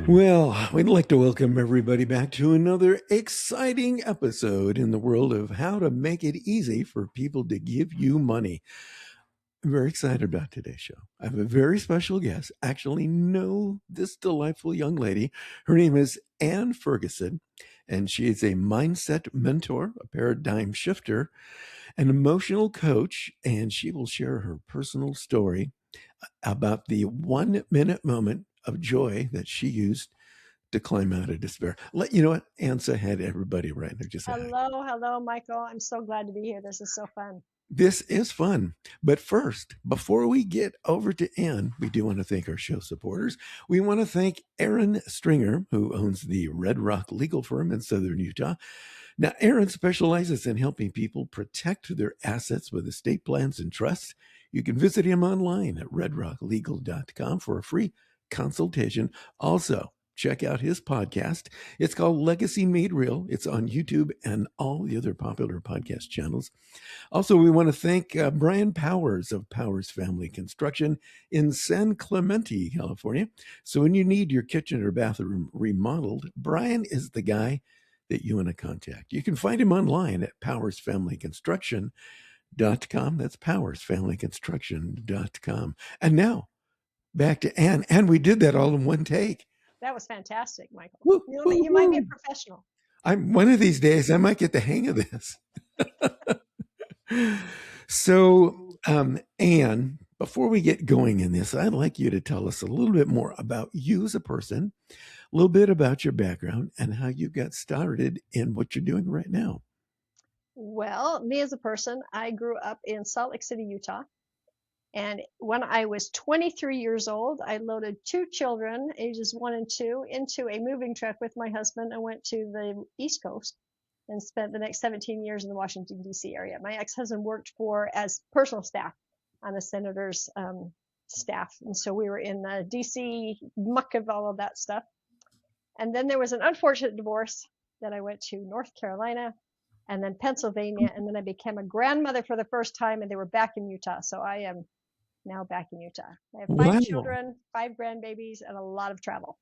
Well, we'd like to welcome everybody back to another exciting episode in the world of how to make it easy for people to give you money. I'm very excited about today's show. I have a very special guest. Actually, know this delightful young lady. Her name is Ann Ferguson, and she is a mindset mentor, a paradigm shifter, an emotional coach, and she will share her personal story about the 1 minute moment of joy that she used to climb out of despair. You know what? Ann, say hi to everybody right now. Just say hi. Hello, Michael. I'm so glad to be here. This is so fun. This is fun. But first, before we get over to Ann, we do want to thank our show supporters. We want to thank Aaron Stringer, who owns the Red Rock Legal Firm in Southern Utah. Now, Aaron specializes in helping people protect their assets with estate plans and trusts. You can visit him online at redrocklegal.com for a free consultation. Also, check out his podcast. It's called Legacy Made Real. It's on YouTube and all the other popular podcast channels. Also, we want to thank Brian Powers of Powers Family Construction in San Clemente, California. So when you need your kitchen or bathroom remodeled, Brian is the guy that you want to contact. You can find him online at powersfamilyconstruction.com. That's powersfamilyconstruction.com. And now, back to Ann. And we did that all in one take. That was fantastic, Michael. Woo, You might be a professional. One of these days, I might get the hang of this. So, Ann, before we get going in this, I'd like you to tell us a little bit more about you as a person, a little bit about your background, and how you got started in what you're doing right now. Well, me as a person, I grew up in Salt Lake City, Utah. And when I was 23 years old, I loaded two children, ages 1 and 2, into a moving truck with my husband and went to the East Coast and spent the next 17 years in the Washington, D.C. area. My ex-husband worked as personal staff on the senator's staff. And so we were in the D.C. muck of all of that stuff. And then there was an unfortunate divorce that I went to North Carolina and then Pennsylvania. And then I became a grandmother for the first time, and they were back in Utah. So I am now back in Utah. I have 5 children, 5 grandbabies, and a lot of travel.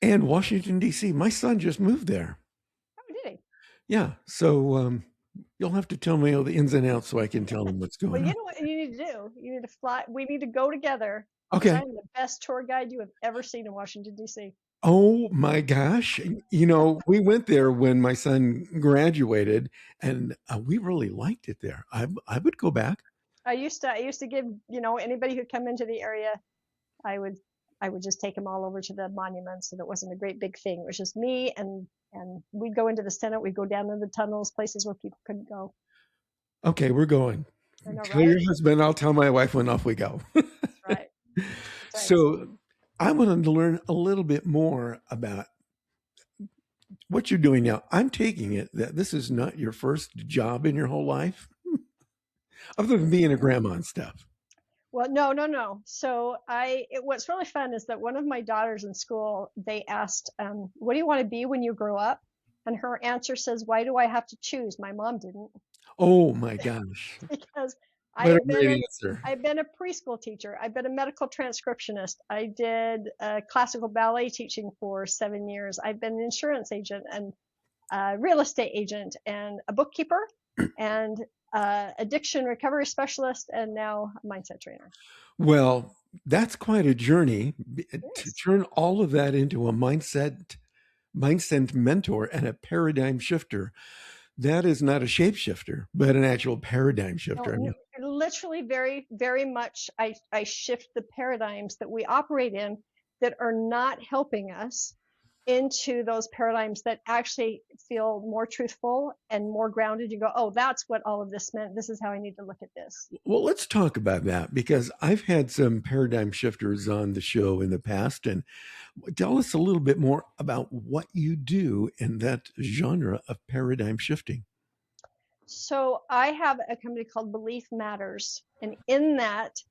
And Washington, D.C. My son just moved there. Oh, did he? Yeah. So you'll have to tell me all the ins and outs so I can tell him what's going on. Well, you know what you need to do? You need to fly. We need to go together. Okay. I'm the best tour guide you have ever seen in Washington, D.C. Oh my gosh. We went there when my son graduated, and we really liked it there. I would go back. I used to give, anybody who'd come into the area, I would just take them all over to the monuments, and it wasn't a great big thing. It was just me, and we'd go into the Senate, we'd go down in the tunnels, places where people couldn't go. Okay, we're going. Tell your husband, I'll tell my wife when off we go. That's right. So I wanted to learn a little bit more about what you're doing now. I'm taking it that this is not your first job in your whole life, other than being a grandma and stuff. Well, no. So what's really fun is that one of my daughters in school, they asked, what do you want to be when you grow up? And her answer says, why do I have to choose? My mom didn't. Oh my gosh. Because I've been a preschool teacher. I've been a medical transcriptionist. I did classical ballet teaching for 7 years. I've been an insurance agent and a real estate agent and a bookkeeper and addiction recovery specialist, and now a mindset trainer. Well, that's quite a journey to turn all of that into a mindset mentor and a paradigm shifter. That is not a shapeshifter, but an actual paradigm shifter. No, literally very, very much I shift the paradigms that we operate in that are not helping us into those paradigms that actually feel more truthful and more grounded. You go, oh, that's what all of this meant. This is how I need to look at this. Well, let's talk about that, because I've had some paradigm shifters on the show in the past. And tell us a little bit more about what you do in that genre of paradigm shifting. So I have a company called Belief Matters. And in that,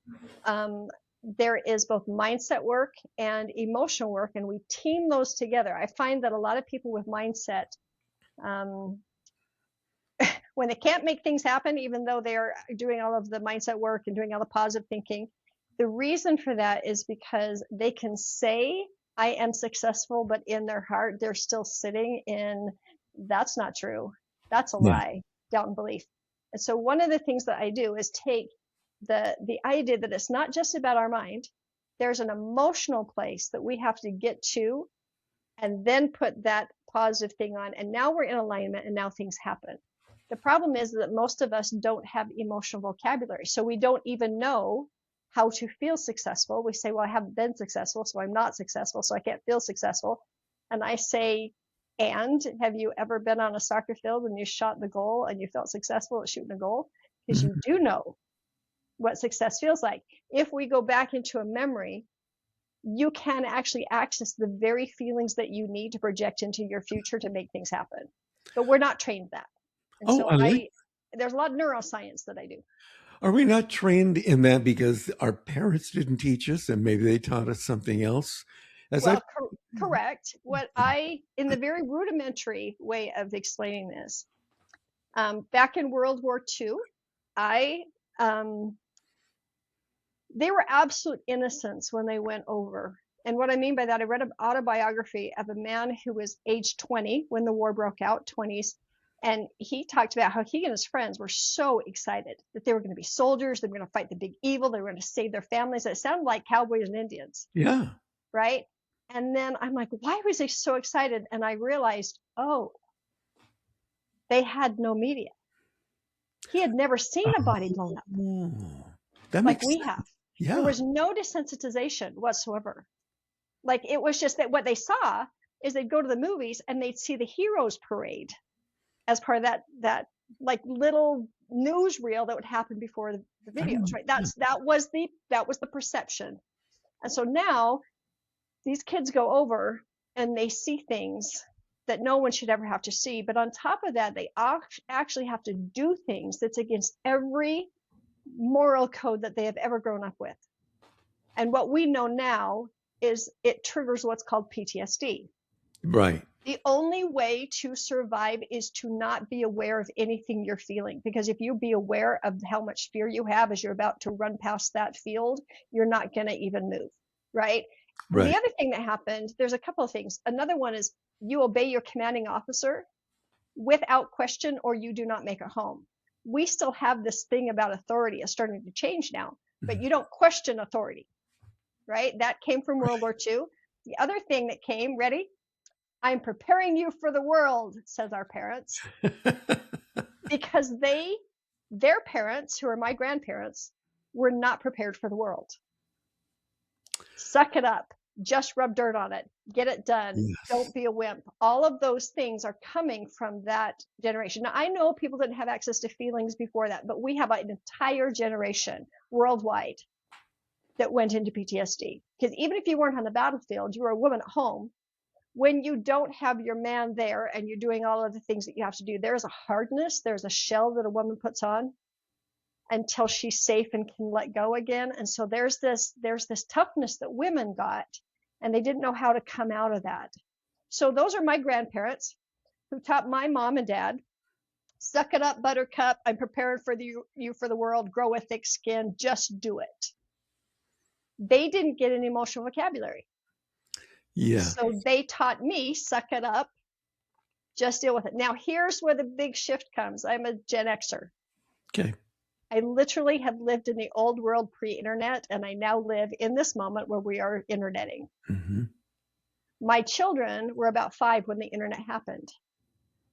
there is both mindset work and emotional work, and we team those together. I find that a lot of people with mindset, when they can't make things happen, even though they're doing all of the mindset work and doing all the positive thinking, the reason for that is because they can say I am successful, but in their heart, they're still sitting in, that's not true. That's a Yeah. lie, doubt and belief. And so one of the things that I do is take the idea that it's not just about our mind. There's an emotional place that we have to get to and then put that positive thing on. And now we're in alignment and now things happen. The problem is that most of us don't have emotional vocabulary. So we don't even know how to feel successful. We say, well, I haven't been successful, so I'm not successful, so I can't feel successful. And I say, and have you ever been on a soccer field and you shot the goal and you felt successful at shooting a goal? Because you Mhm. do know what success feels like. If we go back into a memory, you can actually access the very feelings that you need to project into your future to make things happen. But we're not trained that. And Oh, so I like. there's a lot of neuroscience that I do. Are we not trained in that because our parents didn't teach us and maybe they taught us something else? As I Well, correct. In the very rudimentary way of explaining this, back in World War II, I, they were absolute innocents when they went over. And what I mean by that, I read an autobiography of a man who was age 20 when the war broke out, 20s. And he talked about how he and his friends were so excited that they were going to be soldiers. They were going to fight the big evil. They were going to save their families. It sounded like cowboys and Indians, yeah. right? And then I'm like, why was he so excited? And I realized, oh, they had no media. He had never seen a body blown up Oh, that like makes we sense. have. There Yeah. was no desensitization whatsoever. Like it was just that what they saw is they'd go to the movies and they'd see the heroes parade as part of that like little newsreel that would happen before the videos, Oh, right? yeah. That was the perception. And so now these kids go over and they see things that no one should ever have to see. But on top of that, they actually have to do things that's against every moral code that they have ever grown up with. And what we know now is it triggers what's called PTSD. Right. The only way to survive is to not be aware of anything you're feeling. Because if you be aware of how much fear you have as you're about to run past that field, you're not going to even move, right? And the Right. other thing that happened, there's a couple of things. Another one is you obey your commanding officer without question, or you do not make it home. We still have this thing about authority is starting to change now, but Mhm. you don't question authority, right? That came from World War II. The other thing that came, ready? I'm preparing you for the world, says our parents, because their parents, who are my grandparents, were not prepared for the world. Suck it up. Just rub dirt on it. Get it done. Yes. Don't be a wimp. All of those things are coming from that generation. Now, I know people didn't have access to feelings before that, but we have an entire generation worldwide that went into PTSD. Because even if you weren't on the battlefield, you were a woman at home. When you don't have your man there and you're doing all of the things that you have to do, there's a hardness, there's a shell that a woman puts on until she's safe and can let go again. And so there's this toughness that women got, and they didn't know how to come out of that. So those are my grandparents who taught my mom and dad, suck it up, buttercup. I'm prepared for you for the world. Grow a thick skin. Just do it. They didn't get an emotional vocabulary. Yeah. So they taught me, suck it up, just deal with it. Now, here's where the big shift comes. I'm a Gen Xer. Okay. I literally have lived in the old world pre-internet, and I now live in this moment where we are interneting. Hmm. My children were about 5 when the internet happened.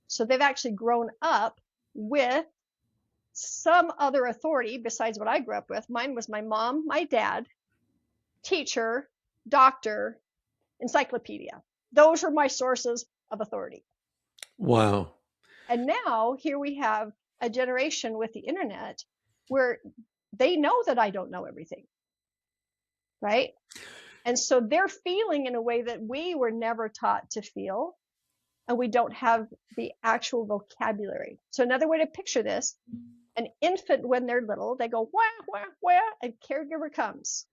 So they've actually grown up with some other authority besides what I grew up with. Mine was my mom, my dad, teacher, doctor, encyclopedia. Those are my sources of authority. Wow. And now here we have a generation with the internet where they know that I don't know everything, right? And so they're feeling in a way that we were never taught to feel, and we don't have the actual vocabulary. So another way to picture this, an infant when they're little, they go wah, wah, wah, and caregiver comes.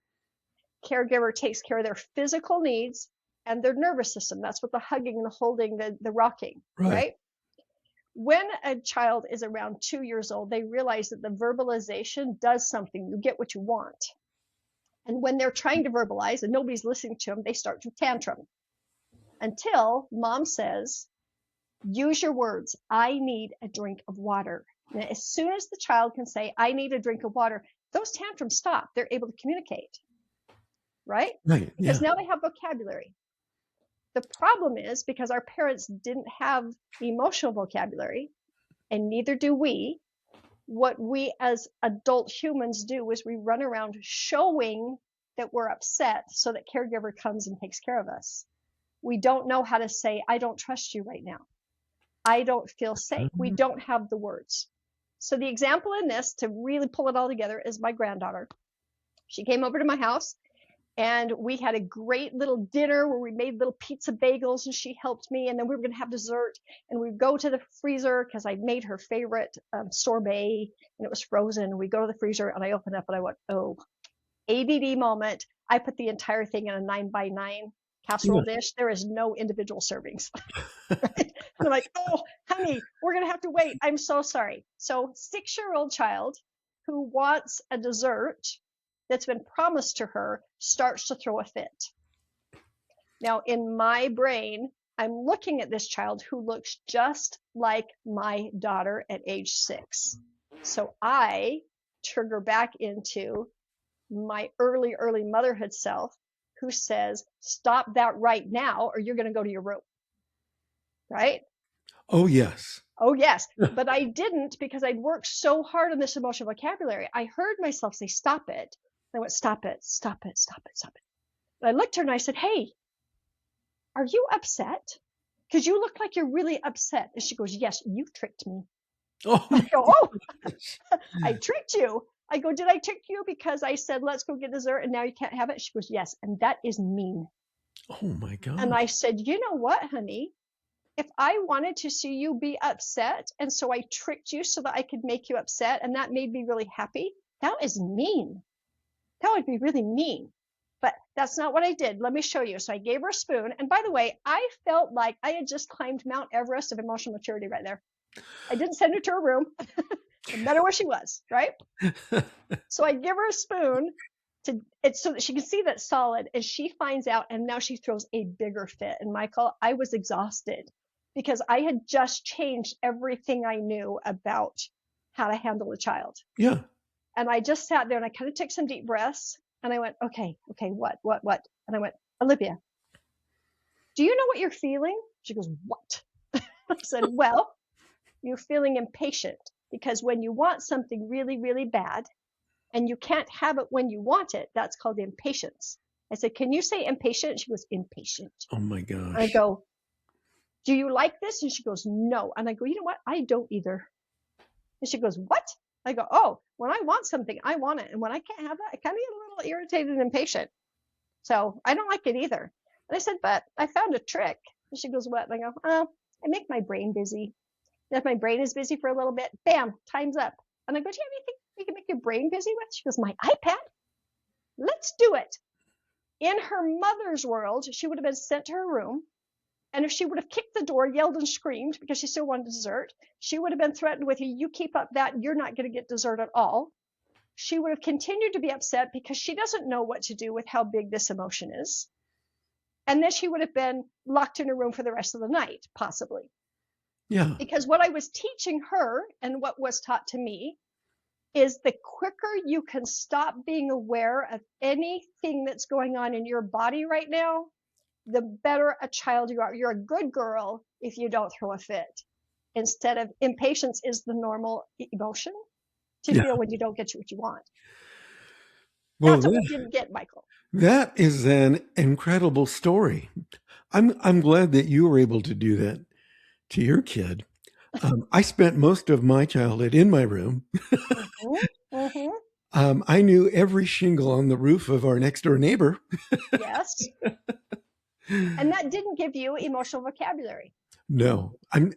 Caregiver takes care of their physical needs and their nervous system. That's what the hugging and the holding, the rocking, Right. right? When a child is around 2 years old, they realize that the verbalization does something. You get what you want. And when they're trying to verbalize and nobody's listening to them, they start to tantrum until mom says, use your words. I need a drink of water. And as soon as the child can say, I need a drink of water, those tantrums stop. They're able to communicate, right? Right. Because Yeah. now they have vocabulary. The problem is because our parents didn't have emotional vocabulary, and neither do we, what we as adult humans do is we run around showing that we're upset so that caregiver comes and takes care of us. We don't know how to say, I don't trust you right now. I don't feel safe. We don't have the words. So the example in this, to really pull it all together, is my granddaughter. She came over to my house and we had a great little dinner where we made little pizza bagels and she helped me. And then we were going to have dessert. And we go to the freezer because I made her favorite sorbet and it was frozen. We go to the freezer and I open up and I went, oh, ADD moment. I put the entire thing in a 9x9 casserole dish. There is no individual servings. Right? I'm like, oh, honey, we're going to have to wait. I'm so sorry. So 6-year-old child who wants a dessert that's been promised to her starts to throw a fit. Now, in my brain, I'm looking at this child who looks just like my daughter at age 6. So I trigger back into my early motherhood self who says, stop that right now or you're going to go to your room. Right? Oh, yes. Oh, yes. But I didn't because I'd worked so hard on this emotional vocabulary. I heard myself say, stop it. I went, stop it, stop it, stop it, stop it. And I looked at her and I said, hey, are you upset? Because you look like you're really upset. And she goes, yes, you tricked me. Oh, I go, oh, I tricked you. I go, did I trick you because I said, let's go get dessert and now you can't have it? She goes, yes. And that is mean. oh my God. And I said, you know what, honey? If I wanted to see you be upset, and so I tricked you so that I could make you upset, and that made me really happy, that is mean. That would be really mean. But that's not what I did. Let me show you. So I gave her a spoon. And by the way, I felt like I had just climbed Mount Everest of emotional maturity right there. I didn't send her to her room. I met her where she was, right? So I give her a spoon so that she can see that it's solid, and she finds out, and now she throws a bigger fit. And Michael, I was exhausted because I had just changed everything I knew about how to handle a child. Yeah. And I just sat there and I kind of took some deep breaths and I went, okay, what? And I went, Olivia, do you know what you're feeling? She goes, what? I said, well, you're feeling impatient because when you want something really, really bad and you can't have it when you want it, that's called impatience. I said, can you say impatient? She goes, impatient. Oh my gosh. And I go, do you like this? And she goes, no. And I go, you know what? I don't either. And she goes, what? I go, oh, when I want something, I want it. And when I can't have it, I kind of get a little irritated and impatient. So I don't like it either. And I said, but I found a trick. And she goes, what? And I go, oh, I make my brain busy. And if my brain is busy for a little bit, bam, time's up. And I go, do you have anything you can make your brain busy with? She goes, my iPad? Let's do it. In her mother's world, she would have been sent to her room. And if she would have kicked the door, yelled and screamed because she still wanted dessert, she would have been threatened with, you keep up that, you're not going to get dessert at all. She would have continued to be upset because she doesn't know what to do with how big this emotion is. And then she would have been locked in her room for the rest of the night, possibly. Yeah. Because what I was teaching her and what was taught to me is the quicker you can stop being aware of anything that's going on in your body right now, the better a child you are. You're a good girl if you don't throw a fit. Instead of impatience is the normal emotion to feel when you don't get what you want. Well, that's what I didn't get, Michael. That is an incredible story. I'm glad that you were able to do that to your kid. I spent most of my childhood in my room. I knew every shingle on the roof of our next door neighbor. Yes. And that didn't give you emotional vocabulary. No,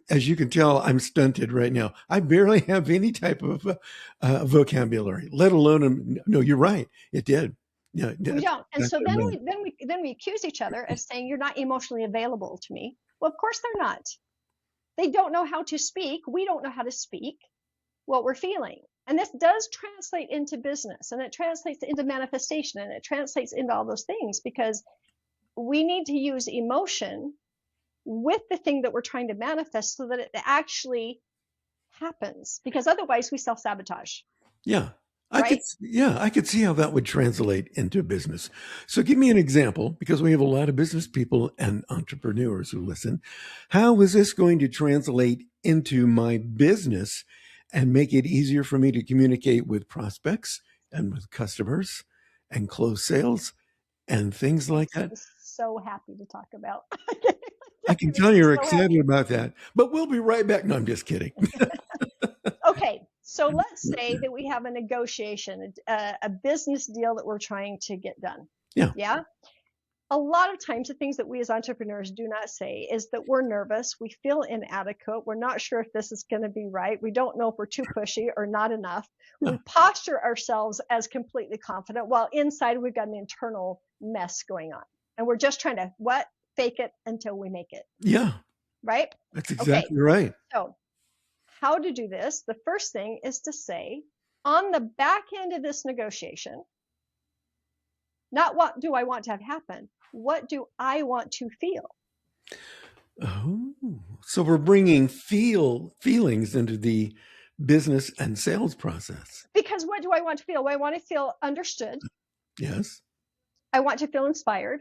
as you can tell, I'm stunted right now. I barely have any type of vocabulary, let alone. No, you're right. It did. Yeah, we don't. And so then we accuse each other of saying you're not emotionally available to me. Well, of course they're not. They don't know how to speak. We don't know how to speak what we're feeling. And this does translate into business, and it translates into manifestation, and it translates into all those things, because we need to use emotion with the thing that we're trying to manifest so that it actually happens, because otherwise we self-sabotage, Yeah. right? I could see how that would translate into business. So give me an example, because we have a lot of business people and entrepreneurs who listen. How is this going to translate into my business and make it easier for me to communicate with prospects and with customers and close sales and things like Makes that? me so happy to talk about. I can It tell makes me you're so excited happy. about that, but we'll be right back. No, I'm just kidding. Okay, so let's say that we have a negotiation, a business deal that we're trying to get done. Yeah. Yeah. A lot of times, the things that we as entrepreneurs do not say is that we're nervous, we feel inadequate, we're not sure if this is going to be right, we don't know if we're too pushy or not enough. We Yeah. posture ourselves as completely confident while inside we've got an internal mess going on. And we're just trying to what? Fake it until we make it, Yeah. right? That's Okay, exactly right. so how to do this? The first thing is to say, on the back end of this negotiation, not what do I want to have happen, what do I want to feel? Oh, so we're bringing feelings into the business and sales process. Because what do I want to feel? Well, I want to feel understood. Yes. I want to feel inspired.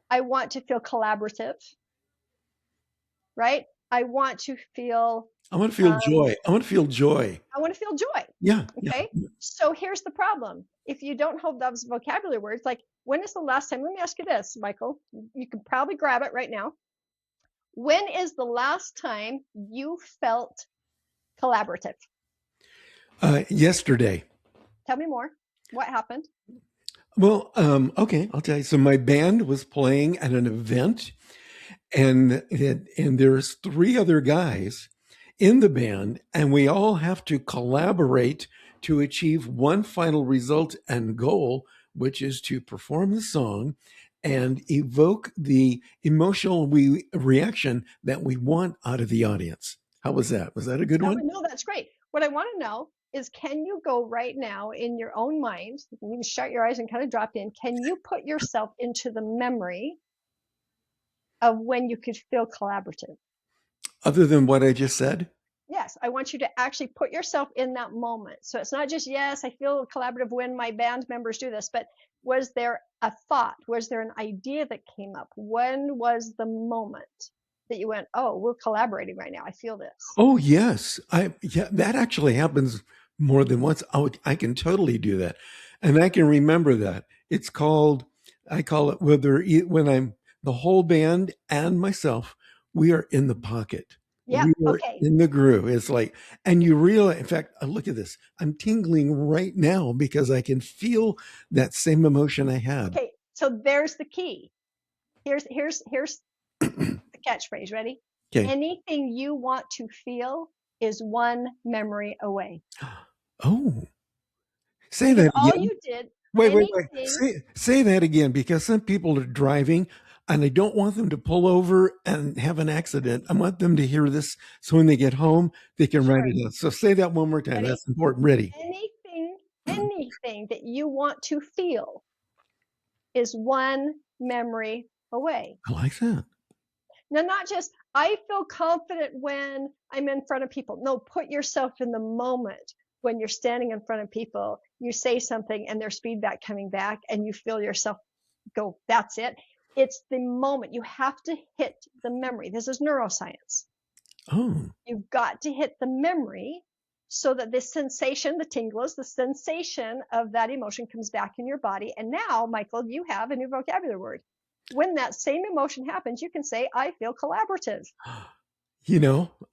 I want to feel collaborative, right? I want to feel, I want to feel um, joy. I want to feel joy. I want to feel joy. Yeah. Yeah. Okay. So here's the problem. If you don't hold those vocabulary words, like when is the last time, let me ask you this, Michael, you can probably grab it right now. When is the last time you felt collaborative? Yesterday. Tell me more. What happened? Well, okay, I'll tell you. So my band was playing at an event, and there's three other guys in the band, and we all have to collaborate to achieve one final result and goal, which is to perform the song and evoke the emotional reaction that we want out of the audience. How was that? Was that a good one? No, that's great. What I want to know is, can you go right now in your own mind? You can shut your eyes and kind of drop in. Can you put yourself into the memory of when you could feel collaborative? Other than what I just said? Yes, I want you to actually put yourself in that moment. So it's not just, yes, I feel collaborative when my band members do this, but was there a thought? Was there an idea that came up? When was the moment that you went, oh, we're collaborating right now? I feel this. Oh yes, I yeah, that actually happens more than once. Oh, I can totally do that, and I can remember that. It's called. I call it when I'm the whole band and myself. We are in the pocket. Yep. We are Okay. in the groove. It's like, and you realize. In fact, look at this. I'm tingling right now because I can feel that same emotion I had. Okay. So there's the key. Here's the catchphrase. Ready? Okay. Anything you want to feel is one memory away. Oh, say Because that all again. you did, Wait. anything, Say that again, because some people are driving and I don't want them to pull over and have an accident. I want them to hear this so when they get home, they can write sure, it down. So say that one more time. ready? That's important. Ready. Anything, anything that you want to feel is one memory away. I like that. Now, not just, I feel confident when I'm in front of people. No, put yourself in the moment when you're standing in front of people, you say something and there's feedback coming back and you feel yourself go, that's it. It's the moment. You have to hit the memory. This is neuroscience. Oh, You've got to hit the memory so that the sensation, the tingles, the sensation of that emotion comes back in your body. And now, Michael, you have a new vocabulary word. When that same emotion happens, you can say, I feel collaborative.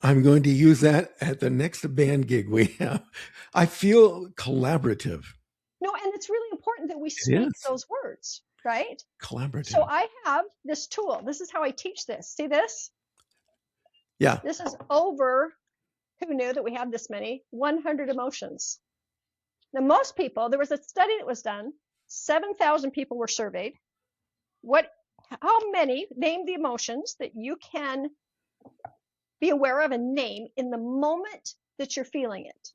I'm going to use that at the next band gig we have. I feel collaborative. No, and it's really important that we It speak is those words, right? So collaborative. I have this tool. This is how I teach this. See this? Yeah. This is over, who knew that we have this many? 100 emotions. Now, most people, there was a study that was done, 7,000 people were surveyed. How many, name the emotions that you can be aware of and name in the moment that you're feeling it.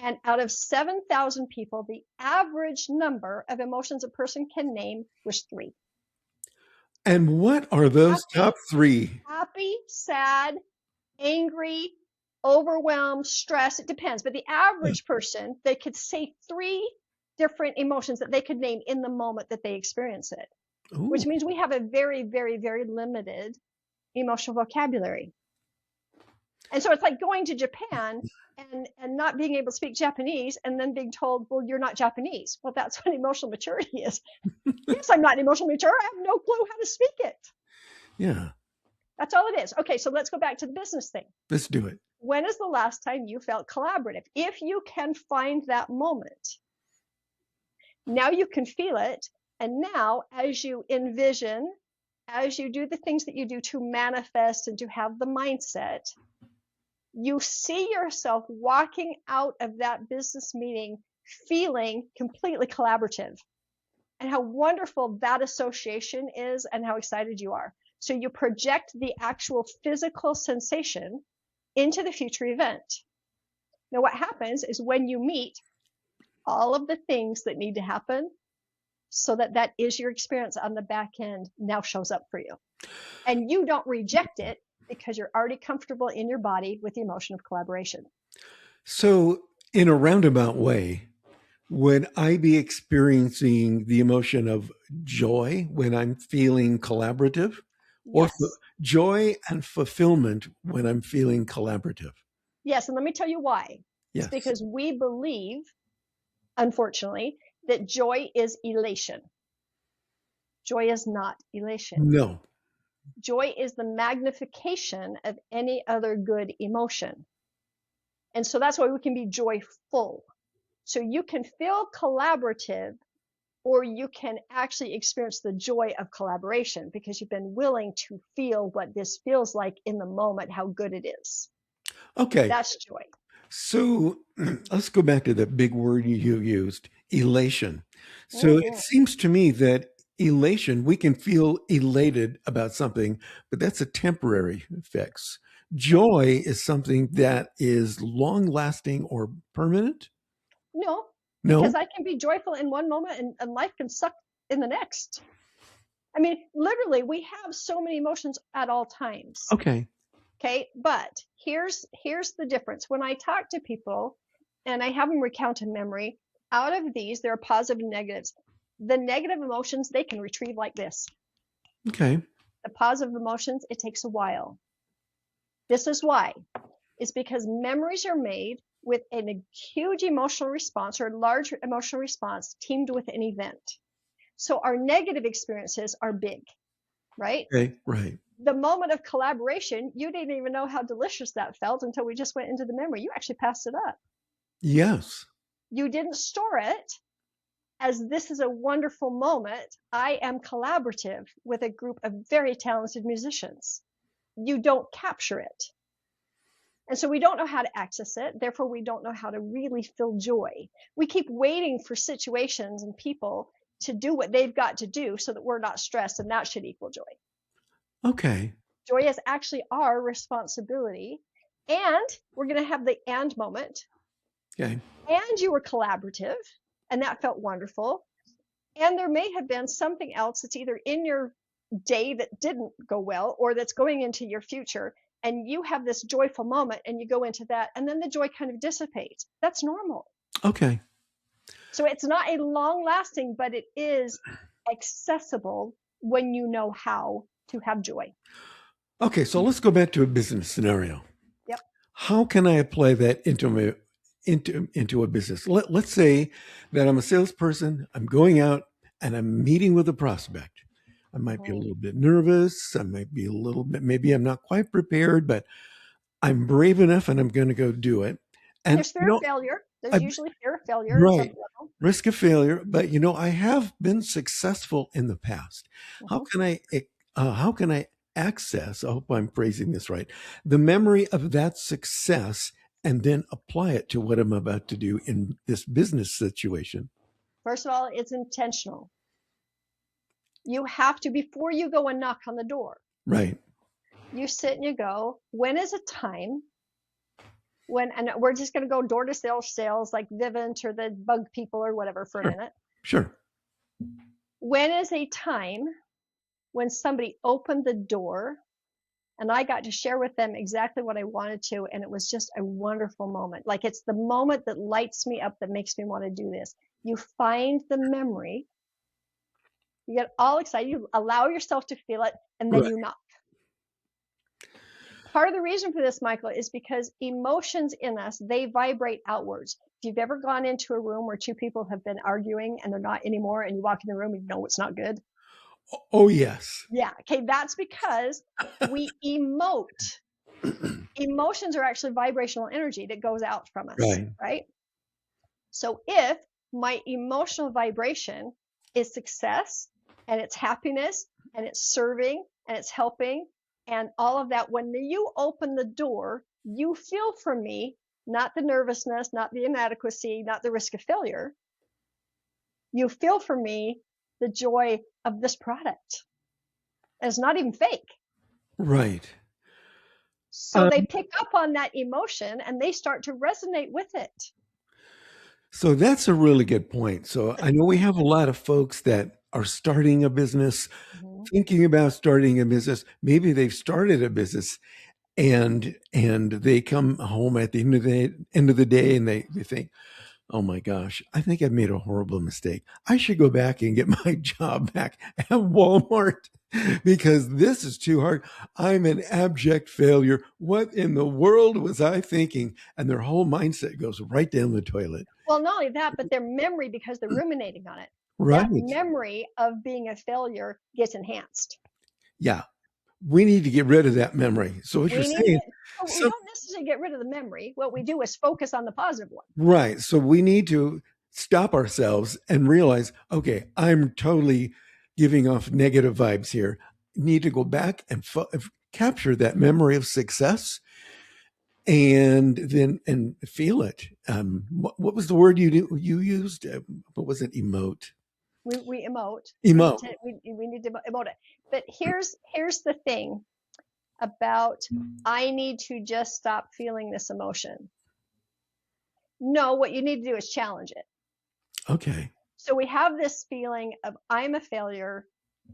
And out of 7,000 people, the average number of emotions a person can name was 3. And what are those top Happy, 3? happy, sad, angry, overwhelmed, stress. It depends. But the average person, they could say 3 different emotions that they could name in the moment that they experience it, Ooh. which means we have a very, very, very limited emotional vocabulary. And so it's like going to Japan and not being able to speak Japanese and then being told, well, you're not Japanese. Well, that's what emotional maturity is. Yes, I'm not emotionally mature. I have no clue how to speak it. Yeah, That's all it is. Okay, so let's go back to the business thing. let's do it. When is the last time you felt collaborative? If you can find that moment, now you can feel it. And now, as you envision, as you do the things that you do to manifest and to have the mindset, you see yourself walking out of that business meeting feeling completely collaborative, and how wonderful that association is and how excited you are. So you project the actual physical sensation into the future event. Now, what happens is when you meet, all of the things that need to happen so that that is your experience on the back end now shows up for you. And you don't reject it because you're already comfortable in your body with the emotion of collaboration. So, in a roundabout way, would I be experiencing the emotion of joy when I'm feeling collaborative, or Yes. joy and fulfillment when I'm feeling collaborative? Yes. And let me tell you why. It's Yes. because we believe, unfortunately, that joy is elation. Joy is not elation. No. Joy is the magnification of any other good emotion. And so that's why we can be joyful. So you can feel collaborative, or you can actually experience the joy of collaboration because you've been willing to feel what this feels like in the moment, how good it is. Okay. That's joy. So let's go back to the big word you used, elation. So it Mm-hmm. seems to me that elation, we can feel elated about something, but that's a temporary fix. Yep. Joy is something that is long lasting or permanent. No, because No? I can be joyful in one moment and life can suck in the next. I mean, literally, we have so many emotions at all times. Okay. Okay, but here's the difference. When I talk to people and I have them recount a memory, out of these, there are positive and negatives. The negative emotions, they can retrieve like this. Okay. The positive emotions, it takes a while. This is why. It's because memories are made with a huge emotional response or a large emotional response teamed with an event. So our negative experiences are big, right? Okay. Right. The moment of collaboration, you didn't even know how delicious that felt until we just went into the memory. You actually passed it up. Yes. You didn't store it as this is a wonderful moment. I am collaborative with a group of very talented musicians. You don't capture it. And so we don't know how to access it. Therefore, we don't know how to really feel joy. We keep waiting for situations and people to do what they've got to do so that we're not stressed, and that should equal joy. Okay. Joy is actually our responsibility. And we're going to have the and moment. Okay. And you were collaborative, and that felt wonderful. And there may have been something else that's either in your day that didn't go well or that's going into your future. And you have this joyful moment and you go into that, and then the joy kind of dissipates. That's normal. Okay. So it's not a long lasting, but it is accessible when you know how to have joy. Okay. So let's go back to a business scenario. Yep. How can I apply that into a business? Let's say that I'm a salesperson. I'm going out and I'm meeting with a prospect. I might be a Mm-hmm. little bit nervous. I might be a little bit, maybe I'm not quite prepared, but I'm brave enough and I'm going to go do it. And And, there's fear of failure. There's I, usually fear of failure at some right, level. risk of failure. But, I have been successful in the past. How Mm-hmm. can I access, I hope I'm phrasing this right, the memory of that success and then apply it to what I'm about to do in this business situation? First of all, it's intentional. You have to, before you go and knock on the door, Right. you sit and you go, when is a time and we're just going to go door to sales like Vivint or the bug people or whatever for a Sure. minute. Sure. When is a time when somebody opened the door and I got to share with them exactly what I wanted to, and it was just a wonderful moment. Like, it's the moment that lights me up, that makes me want to do this. You find the memory, you get all excited, you allow yourself to feel it, and then Right. you knock. Part of the reason for this, Michael, is because emotions in us, they vibrate outwards. If you've ever gone into a room where two people have been arguing and they're not anymore, and you walk in the room and you know it's not good. Oh, yes. Yeah. Okay. That's because we emote. Emotions are actually vibrational energy that goes out from us, Right. right? So if my emotional vibration is success and it's happiness and it's serving and it's helping and all of that, when you open the door, you feel from me, not the nervousness, not the inadequacy, not the risk of failure. You feel from me the joy of this product. And it's not even fake. Right. So they pick up on that emotion and they start to resonate with it. So that's a really good point. So I know we have a lot of folks that are starting a business, thinking about starting a business. Maybe they've started a business and they come home at the end of the day and they think, oh my gosh, I think I've made a horrible mistake. I should go back and get my job back at Walmart because this is too hard. I'm an abject failure. What in the world was I thinking? And their whole mindset goes right down the toilet. Well, not only that, but their memory, because they're ruminating on it, Right. that memory of being a failure gets enhanced. Yeah. We need to get rid of that memory. So what you're saying, we don't necessarily get rid of the memory. What we do is focus on the positive one. right. So we need to stop ourselves and realize, okay, I'm totally giving off negative vibes here. Need to go back and capture that memory of success and then feel it. What was the word you used? What was it? Emote. We emote. Emote. We need to emote it. But here's the thing about, I need to just stop feeling this emotion. No, what you need to do is challenge it. Okay. So we have this feeling of, I'm a failure,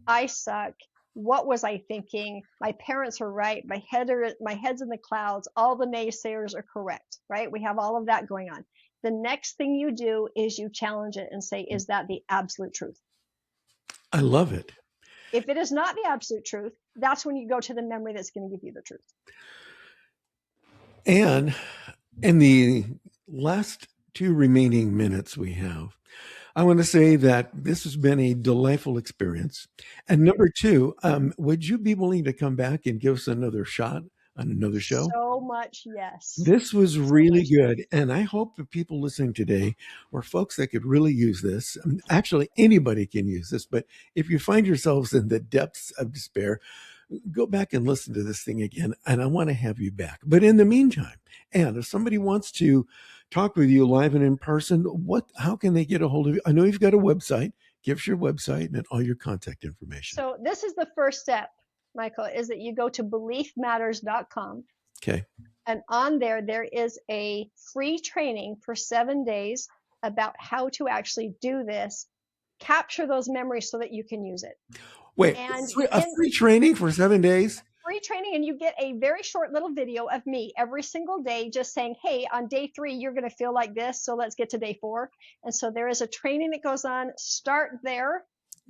I suck. What was I thinking? My parents are right. My head's in the clouds. All the naysayers are correct, right? We have all of that going on. The next thing you do is you challenge it and say, is that the absolute truth? I love it. If it is not the absolute truth, that's when you go to the memory that's going to give you the truth. And in the last 2 remaining minutes we have, I want to say that this has been a delightful experience. And number 2, would you be willing to come back and give us another shot on another show? So much, yes. This was really good. And I hope the people listening today or folks that could really use this, actually anybody can use this, but if you find yourselves in the depths of despair, go back and listen to this thing again. And I want to have you back. But in the meantime, and if somebody wants to talk with you live and in person, how can they get a hold of you? I know you've got a website. Give us your website and all your contact information. So this is the first step, Michael, is that you go to beliefmatters.com. Okay. And on there is a free training for 7 days about how to actually do this, capture those memories so that you can use it. Wait, and a free training for 7 days? Free training, and you get a very short little video of me every single day just saying, hey, on day 3 you're going to feel like this, so let's get to day 4. And so there is a training that goes on. Start there,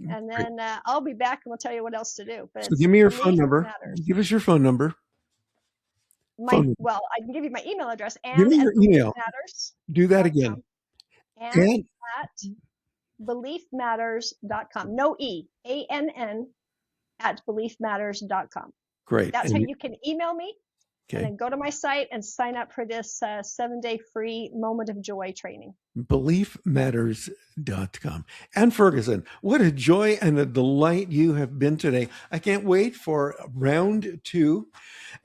and then I'll be back and we'll tell you what else to do. But so give me your phone number. Give us your phone number. Well, I can give you my email address. And give me your email. Do that again. And at beliefmatters.com. No E. ANN at beliefmatters.com. Great. That's how you can email me. Okay. And then go to my site and sign up for this 7-day free Moment of Joy training. Beliefmatters.com. And Ferguson, what a joy and a delight you have been today. I can't wait for round 2.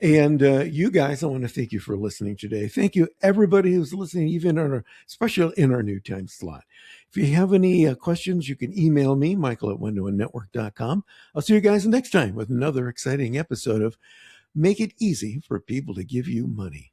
And you guys, I want to thank you for listening today. Thank you, everybody who's listening, even especially in our new time slot. If you have any questions, you can email me, michael@windowandnetwork.com. I'll see you guys next time with another exciting episode of Make It Easy for People to Give You Money.